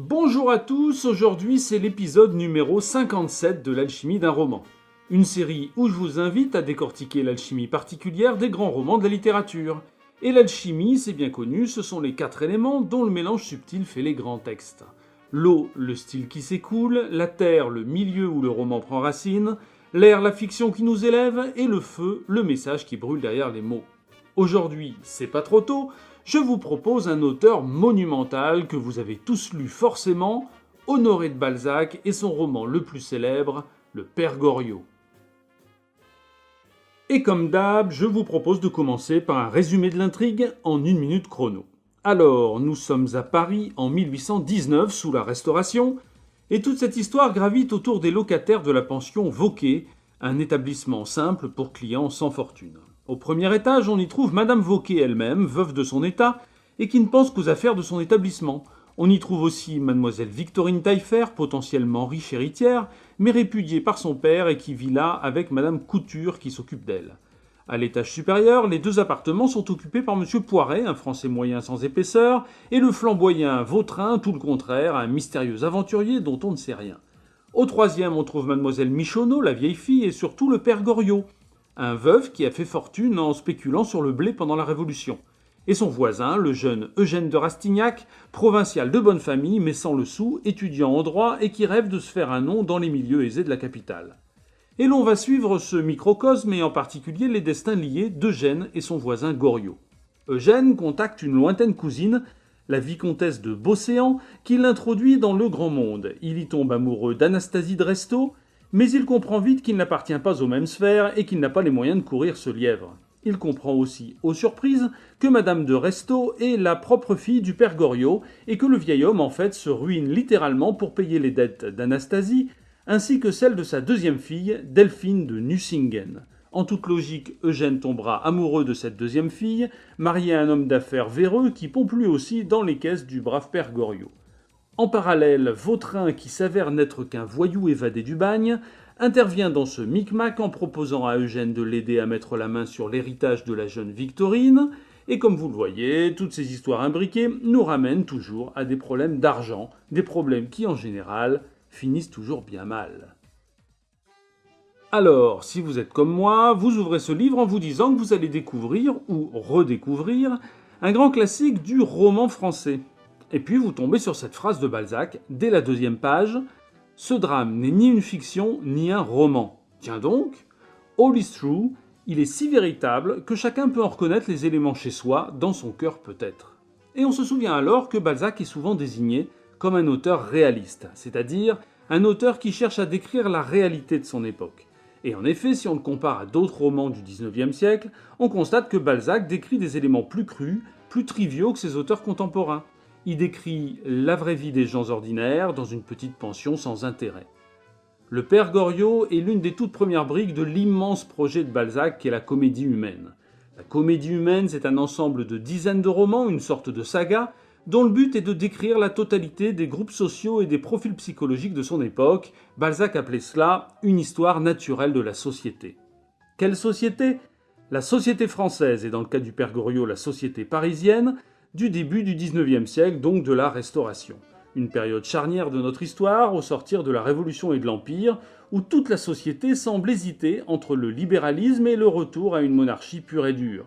Bonjour à tous, aujourd'hui c'est l'épisode numéro 57 de l'alchimie d'un roman. Une série où je vous invite à décortiquer l'alchimie particulière des grands romans de la littérature. Et l'alchimie, c'est bien connu, ce sont les 4 éléments dont le mélange subtil fait les grands textes. L'eau, le style qui s'écoule, la terre, le milieu où le roman prend racine, l'air, la fiction qui nous élève, et le feu, le message qui brûle derrière les mots. Aujourd'hui, c'est pas trop tôt, je vous propose un auteur monumental que vous avez tous lu forcément, Honoré de Balzac et son roman le plus célèbre, Le Père Goriot. Et comme d'hab, je vous propose de commencer par un résumé de l'intrigue en 1 minute chrono. Alors, nous sommes à Paris en 1819 sous la Restauration, et toute cette histoire gravite autour des locataires de la pension Vauquet, un établissement simple pour clients sans fortune. Au premier étage, on y trouve Madame Vauquet elle-même, veuve de son état, et qui ne pense qu'aux affaires de son établissement. On y trouve aussi Mademoiselle Victorine Taillefer, potentiellement riche héritière, mais répudiée par son père et qui vit là avec Madame Couture qui s'occupe d'elle. À l'étage supérieur, les 2 appartements sont occupés par Monsieur Poiret, un Français moyen sans épaisseur, et le flamboyant Vautrin, tout le contraire, un mystérieux aventurier dont on ne sait rien. Au 3e, on trouve Mademoiselle Michonneau, la vieille fille, et surtout le père Goriot, un veuf qui a fait fortune en spéculant sur le blé pendant la Révolution. Et son voisin, le jeune Eugène de Rastignac, provincial de bonne famille mais sans le sou, étudiant en droit et qui rêve de se faire un nom dans les milieux aisés de la capitale. Et l'on va suivre ce microcosme et en particulier les destins liés d'Eugène et son voisin Goriot. Eugène contacte une lointaine cousine, la vicomtesse de Beauséant, qui l'introduit dans le grand monde. Il y tombe amoureux d'Anastasie de Restaud, mais il comprend vite qu'il n'appartient pas aux mêmes sphères et qu'il n'a pas les moyens de courir ce lièvre. Il comprend aussi, aux surprises, que Madame de Restaud est la propre fille du père Goriot et que le vieil homme en fait se ruine littéralement pour payer les dettes d'Anastasie ainsi que celles de sa 2e fille, Delphine de Nucingen. En toute logique, Eugène tombera amoureux de cette 2e fille, marié à un homme d'affaires véreux qui pompe lui aussi dans les caisses du brave père Goriot. En parallèle, Vautrin, qui s'avère n'être qu'un voyou évadé du bagne, intervient dans ce micmac en proposant à Eugène de l'aider à mettre la main sur l'héritage de la jeune Victorine, et comme vous le voyez, toutes ces histoires imbriquées nous ramènent toujours à des problèmes d'argent, des problèmes qui en général finissent toujours bien mal. Alors, si vous êtes comme moi, vous ouvrez ce livre en vous disant que vous allez découvrir, ou redécouvrir, un grand classique du roman français. Et puis vous tombez sur cette phrase de Balzac, dès la 2e page, « Ce drame n'est ni une fiction, ni un roman. Tiens donc, all is true, il est si véritable que chacun peut en reconnaître les éléments chez soi, dans son cœur peut-être. » Et on se souvient alors que Balzac est souvent désigné comme un auteur réaliste, c'est-à-dire un auteur qui cherche à décrire la réalité de son époque. Et en effet, si on le compare à d'autres romans du XIXe siècle, on constate que Balzac décrit des éléments plus crus, plus triviaux que ses auteurs contemporains. Il décrit la vraie vie des gens ordinaires dans une petite pension sans intérêt. Le père Goriot est l'une des toutes premières briques de l'immense projet de Balzac qu'est la comédie humaine. La comédie humaine, c'est un ensemble de dizaines de romans, une sorte de saga, dont le but est de décrire la totalité des groupes sociaux et des profils psychologiques de son époque. Balzac appelait cela une histoire naturelle de la société. Quelle société ? La société française, et dans le cas du père Goriot, la société parisienne, du début du XIXe siècle, donc de la Restauration. Une période charnière de notre histoire, au sortir de la Révolution et de l'Empire, où toute la société semble hésiter entre le libéralisme et le retour à une monarchie pure et dure.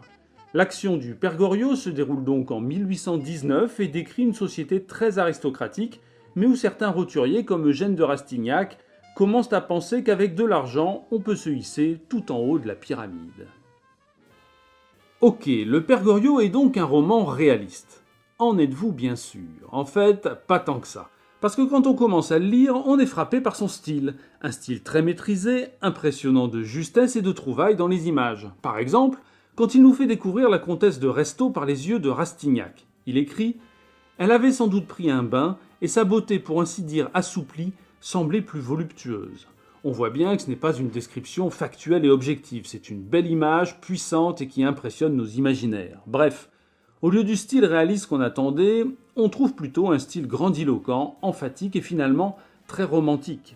L'action du père Goriot se déroule donc en 1819 et décrit une société très aristocratique, mais où certains roturiers comme Eugène de Rastignac commencent à penser qu'avec de l'argent, on peut se hisser tout en haut de la pyramide. Ok, Le Père Goriot est donc un roman réaliste. En êtes-vous bien sûr ? En fait, pas tant que ça. Parce que quand on commence à le lire, on est frappé par son style. Un style très maîtrisé, impressionnant de justesse et de trouvailles dans les images. Par exemple, quand il nous fait découvrir la comtesse de Restaud par les yeux de Rastignac. Il écrit « Elle avait sans doute pris un bain, et sa beauté pour ainsi dire assouplie semblait plus voluptueuse. » On voit bien que ce n'est pas une description factuelle et objective, c'est une belle image, puissante et qui impressionne nos imaginaires. Bref, au lieu du style réaliste qu'on attendait, on trouve plutôt un style grandiloquent, emphatique et finalement très romantique.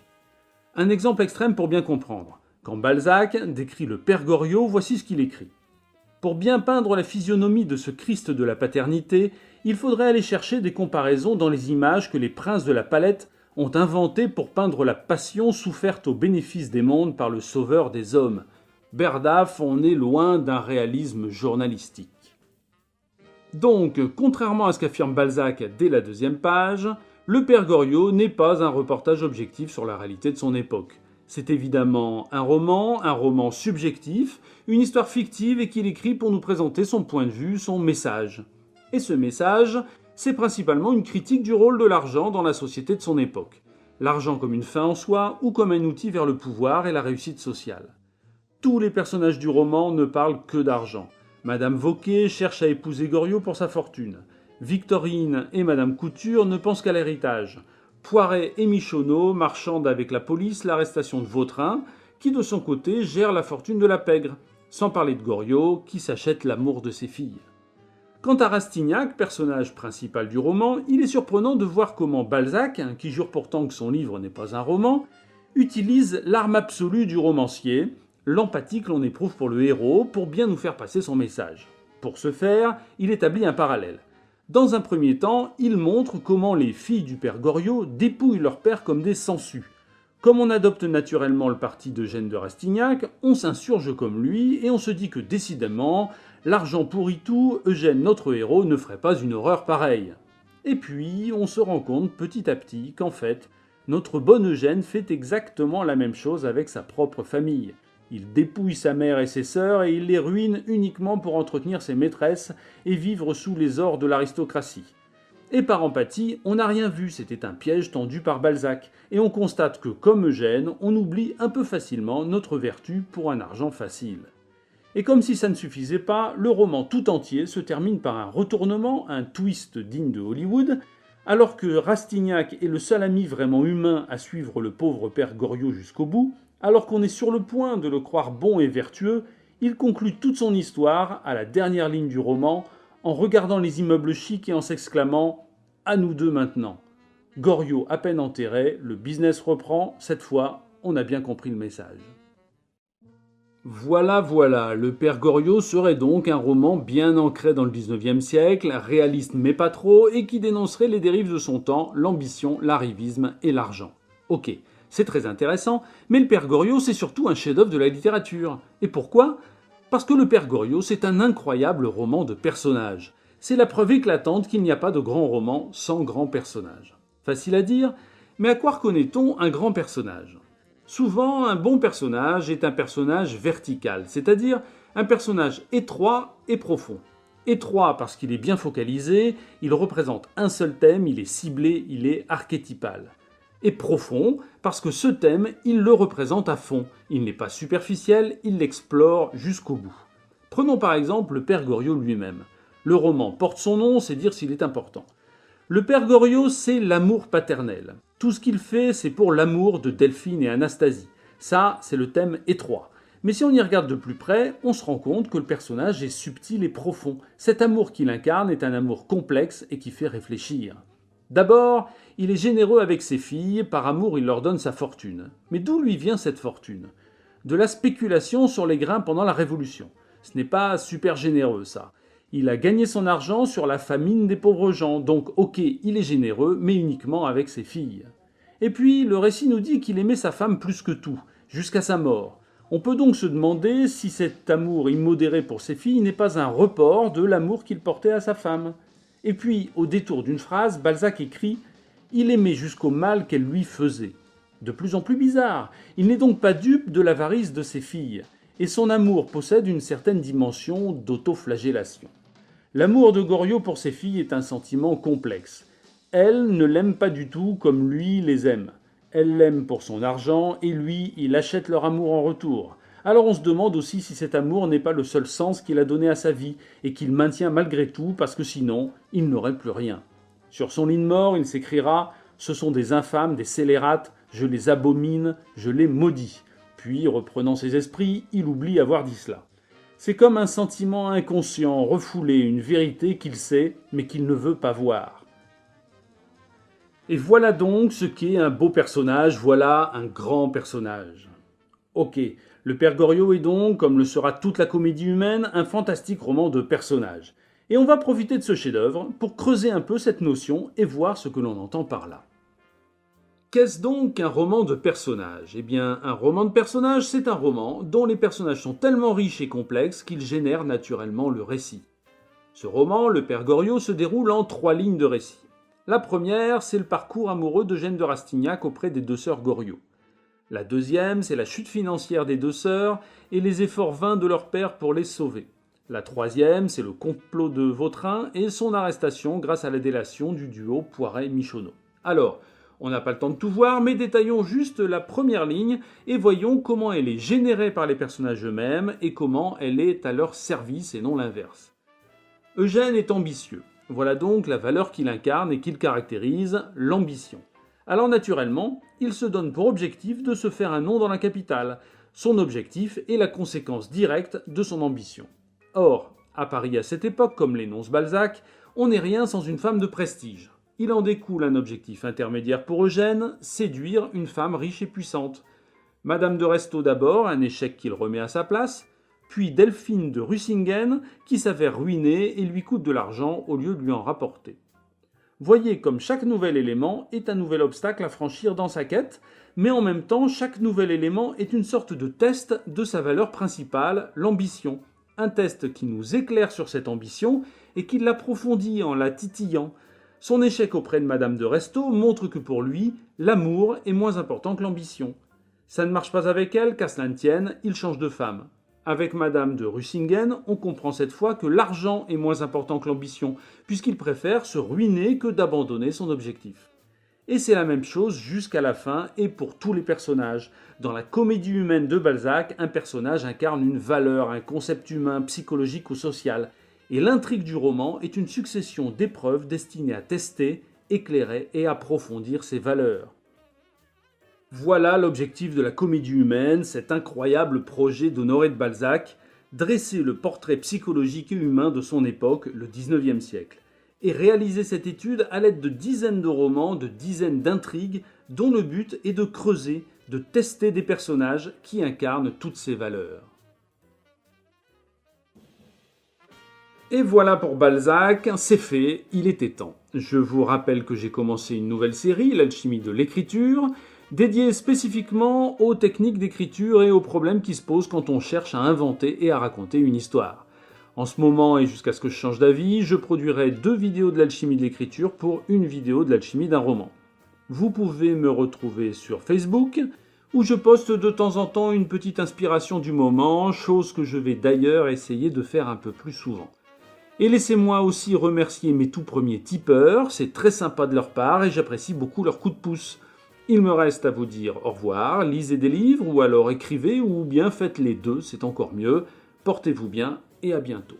Un exemple extrême pour bien comprendre. Quand Balzac décrit le père Goriot, voici ce qu'il écrit. Pour bien peindre la physionomie de ce Christ de la paternité, il faudrait aller chercher des comparaisons dans les images que les princes de la palette ont inventées pour peindre la passion soufferte au bénéfice des mondes par le sauveur des hommes. Berdaf, on est loin d'un réalisme journalistique. Donc, contrairement à ce qu'affirme Balzac dès la deuxième page, Le Père Goriot n'est pas un reportage objectif sur la réalité de son époque. C'est évidemment un roman subjectif, une histoire fictive et qu'il écrit pour nous présenter son point de vue, son message. Et ce message, c'est principalement une critique du rôle de l'argent dans la société de son époque. L'argent comme une fin en soi ou comme un outil vers le pouvoir et la réussite sociale. Tous les personnages du roman ne parlent que d'argent. Madame Vauquet cherche à épouser Goriot pour sa fortune. Victorine et Madame Couture ne pensent qu'à l'héritage. Poiret et Michonneau marchandent avec la police l'arrestation de Vautrin, qui de son côté gère la fortune de la pègre, sans parler de Goriot, qui s'achète l'amour de ses filles. Quant à Rastignac, personnage principal du roman, il est surprenant de voir comment Balzac, qui jure pourtant que son livre n'est pas un roman, utilise l'arme absolue du romancier, l'empathie que l'on éprouve pour le héros, pour bien nous faire passer son message. Pour ce faire, il établit un parallèle. Dans un premier temps, il montre comment les filles du père Goriot dépouillent leur père comme des sangsues. Comme on adopte naturellement le parti d'Eugène de Rastignac, on s'insurge comme lui et on se dit que décidément, l'argent pourrit tout, Eugène, notre héros, ne ferait pas une horreur pareille. Et puis, on se rend compte petit à petit qu'en fait, notre bon Eugène fait exactement la même chose avec sa propre famille. Il dépouille sa mère et ses sœurs et il les ruine uniquement pour entretenir ses maîtresses et vivre sous les ors de l'aristocratie. Et par empathie, on n'a rien vu, c'était un piège tendu par Balzac, et on constate que, comme Eugène, on oublie un peu facilement notre vertu pour un argent facile. Et comme si ça ne suffisait pas, le roman tout entier se termine par un retournement, un twist digne de Hollywood, alors que Rastignac est le seul ami vraiment humain à suivre le pauvre père Goriot jusqu'au bout, alors qu'on est sur le point de le croire bon et vertueux, il conclut toute son histoire, à la dernière ligne du roman, en regardant les immeubles chics et en s'exclamant « À nous deux maintenant ». Goriot à peine enterré, le business reprend, cette fois, on a bien compris le message. Voilà, le Père Goriot serait donc un roman bien ancré dans le 19e siècle, réaliste mais pas trop, et qui dénoncerait les dérives de son temps, l'ambition, l'arrivisme et l'argent. Ok, c'est très intéressant, mais le Père Goriot c'est surtout un chef-d'œuvre de la littérature. Et pourquoi ? Parce que le Père Goriot c'est un incroyable roman de personnages. C'est la preuve éclatante qu'il n'y a pas de grand roman sans grand personnage. Facile à dire, mais à quoi reconnaît-on un grand personnage ? Souvent, un bon personnage est un personnage vertical, c'est-à-dire un personnage étroit et profond. Étroit parce qu'il est bien focalisé, il représente un seul thème, il est ciblé, il est archétypal. Et profond parce que ce thème, il le représente à fond. Il n'est pas superficiel, il l'explore jusqu'au bout. Prenons par exemple le Père Goriot lui-même. Le roman porte son nom, c'est dire s'il est important. Le Père Goriot, c'est l'amour paternel. Tout ce qu'il fait, c'est pour l'amour de Delphine et Anastasie. Ça, c'est le thème étroit. Mais si on y regarde de plus près, on se rend compte que le personnage est subtil et profond. Cet amour qu'il incarne est un amour complexe et qui fait réfléchir. D'abord, il est généreux avec ses filles, par amour il leur donne sa fortune. Mais d'où lui vient cette fortune ? De la spéculation sur les grains pendant la Révolution. Ce n'est pas super généreux ça. Il a gagné son argent sur la famine des pauvres gens, donc ok, il est généreux, mais uniquement avec ses filles. Et puis, le récit nous dit qu'il aimait sa femme plus que tout, jusqu'à sa mort. On peut donc se demander si cet amour immodéré pour ses filles n'est pas un report de l'amour qu'il portait à sa femme. Et puis, au détour d'une phrase, Balzac écrit « Il aimait jusqu'au mal qu'elle lui faisait ». De plus en plus bizarre, il n'est donc pas dupe de l'avarice de ses filles, et son amour possède une certaine dimension d'autoflagellation. L'amour de Goriot pour ses filles est un sentiment complexe. Elles ne l'aiment pas du tout comme lui les aime. Elles l'aiment pour son argent, et lui, il achète leur amour en retour. Alors on se demande aussi si cet amour n'est pas le seul sens qu'il a donné à sa vie, et qu'il maintient malgré tout, parce que sinon, il n'aurait plus rien. Sur son lit de mort, il s'écrira « Ce sont des infâmes, des scélérates, je les abomine, je les maudis ». Puis, reprenant ses esprits, il oublie avoir dit cela. C'est comme un sentiment inconscient, refoulé, une vérité qu'il sait, mais qu'il ne veut pas voir. Et voilà donc ce qu'est un beau personnage, voilà un grand personnage. Ok, le Père Goriot est donc, comme le sera toute la comédie humaine, un fantastique roman de personnages. Et on va profiter de ce chef-d'œuvre pour creuser un peu cette notion et voir ce que l'on entend par là. Qu'est-ce donc un roman de personnages ? Eh bien, un roman de personnages, c'est un roman dont les personnages sont tellement riches et complexes qu'ils génèrent naturellement le récit. Ce roman, Le Père Goriot, se déroule en 3 lignes de récit. La première, c'est le parcours amoureux d'Eugène de Rastignac auprès des 2 sœurs Goriot. La deuxième, c'est la chute financière des 2 sœurs et les efforts vains de leur père pour les sauver. La troisième, c'est le complot de Vautrin et son arrestation grâce à la délation du duo Poiret-Michonneau. Alors, on n'a pas le temps de tout voir, mais détaillons juste la première ligne et voyons comment elle est générée par les personnages eux-mêmes et comment elle est à leur service et non l'inverse. Eugène est ambitieux. Voilà donc la valeur qu'il incarne et qu'il caractérise, l'ambition. Alors naturellement, il se donne pour objectif de se faire un nom dans la capitale. Son objectif est la conséquence directe de son ambition. Or, à Paris à cette époque, comme l'énonce Balzac, on n'est rien sans une femme de prestige. Il en découle un objectif intermédiaire pour Eugène, séduire une femme riche et puissante. Madame de Restaud d'abord, un échec qu'il remet à sa place, puis Delphine de Russingen, qui s'avère ruinée et lui coûte de l'argent au lieu de lui en rapporter. Voyez comme chaque nouvel élément est un nouvel obstacle à franchir dans sa quête, mais en même temps, chaque nouvel élément est une sorte de test de sa valeur principale, l'ambition. Un test qui nous éclaire sur cette ambition et qui l'approfondit en la titillant. Son échec auprès de Madame de Restaud montre que pour lui, l'amour est moins important que l'ambition. Ça ne marche pas avec elle, qu'à cela ne tienne, il change de femme. Avec Madame de Russingen, on comprend cette fois que l'argent est moins important que l'ambition, puisqu'il préfère se ruiner que d'abandonner son objectif. Et c'est la même chose jusqu'à la fin et pour tous les personnages. Dans la comédie humaine de Balzac, un personnage incarne une valeur, un concept humain, psychologique ou social. Et l'intrigue du roman est une succession d'épreuves destinées à tester, éclairer et approfondir ces valeurs. Voilà l'objectif de la comédie humaine, cet incroyable projet d'Honoré de Balzac, dresser le portrait psychologique et humain de son époque, le XIXe siècle, et réaliser cette étude à l'aide de dizaines de romans, de dizaines d'intrigues, dont le but est de creuser, de tester des personnages qui incarnent toutes ces valeurs. Et voilà pour Balzac, c'est fait, il était temps. Je vous rappelle que j'ai commencé une nouvelle série, l'alchimie de l'écriture, dédiée spécifiquement aux techniques d'écriture et aux problèmes qui se posent quand on cherche à inventer et à raconter une histoire. En ce moment, et jusqu'à ce que je change d'avis, je produirai 2 vidéos de l'alchimie de l'écriture pour une vidéo de l'alchimie d'un roman. Vous pouvez me retrouver sur Facebook, où je poste de temps en temps une petite inspiration du moment, chose que je vais d'ailleurs essayer de faire un peu plus souvent. Et laissez-moi aussi remercier mes tout premiers tipeurs, c'est très sympa de leur part et j'apprécie beaucoup leur coup de pouce. Il me reste à vous dire au revoir, lisez des livres ou alors écrivez ou bien faites les deux, c'est encore mieux. Portez-vous bien et à bientôt.